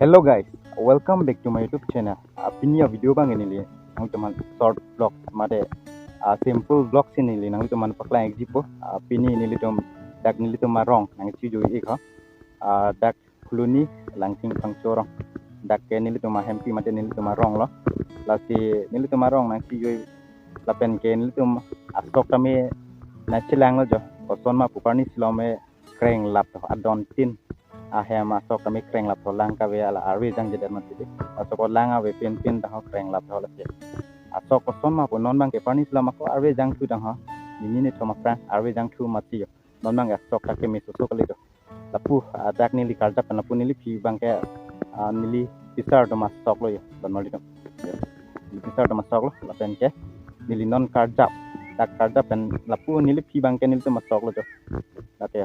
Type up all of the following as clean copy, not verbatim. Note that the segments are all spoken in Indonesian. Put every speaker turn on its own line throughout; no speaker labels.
Hello guys, welcome back to my YouTube channel. Pinya video bang ini li, nang teman short vlog, made simple vlog sini li, nang teman pakla exipo. Pini ini li tom dak ini li tom marong, nang cuju ikho. Dak kuluni langking pangcorong, dak ini li tom hempi made ini li tom marong lo. Lasi ini li tom marong nang cuju lapen ke ini li tom asok kami nachilang lo jo. Koson ma puparni silome kreng lap to adon tin. Ahem masuk kami kreng lap lang kawe ala arwi jang jeder mati asok lang awe pin tang kreng lap hola se asok koson ma non bang ke pani selama ko arwi jang tu tang ha ini ni thoma pra arwi jang tu mati non bang asok ka ke mi susu kali to lapu adak ni li karja pan lapu ni li pi bang ke nili pisar to masok lo yo don mali to pisar to masok lo lapen ke nili non karja tak karja pen lapu nili pi bang ke nili to masok lo to late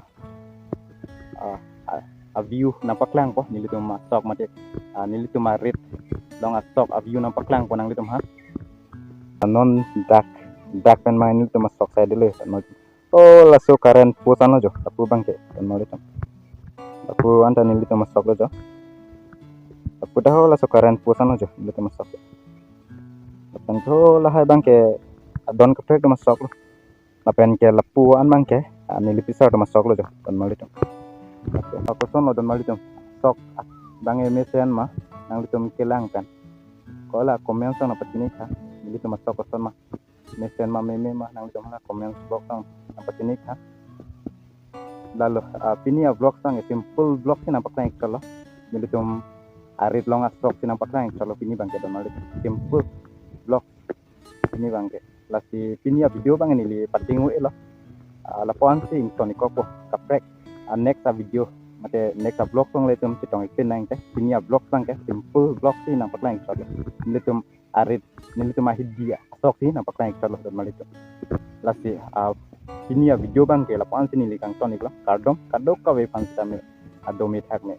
view nampak lang po nilitum masok mate nilitum marit long asok view nampak lang po nang litum ha non dak pen main nilitum masok saya dulu oh laso karen pusano jo tapu bangke dan malitum tapu anta nilitum masok lo jo tapu dah laso karen pusano jo nilitum masok tapen to lahai bangke don kapre to masok lo lapen ke lapu an bangke nilipisa to masok lo jo dan malitum aku son don malitum sok bange mesen ma nang litum kelang kan kola komen sang na patini ka litum sok son ma mesen ma meme ma nang litum na komen blog sang na patini ka lalu pini vlog sang simple vlog sih nampak naik kalau litum arit long asok sih nampak naik kalau pini bangke don malitum simple vlog ini bangke lasi pini video bang ini li patingu elo lapuan sih toni kopo kaprek next video mate next vlog song letum sitong ikin nang teh punya vlog sang ke simple vlog sih nampak lang inshallah letum arit letum hidia sok sih nampak lang inshallah dan malito lasi punya video bang ke lapan sini likang tonik lah kardom ka we pan same adome thakne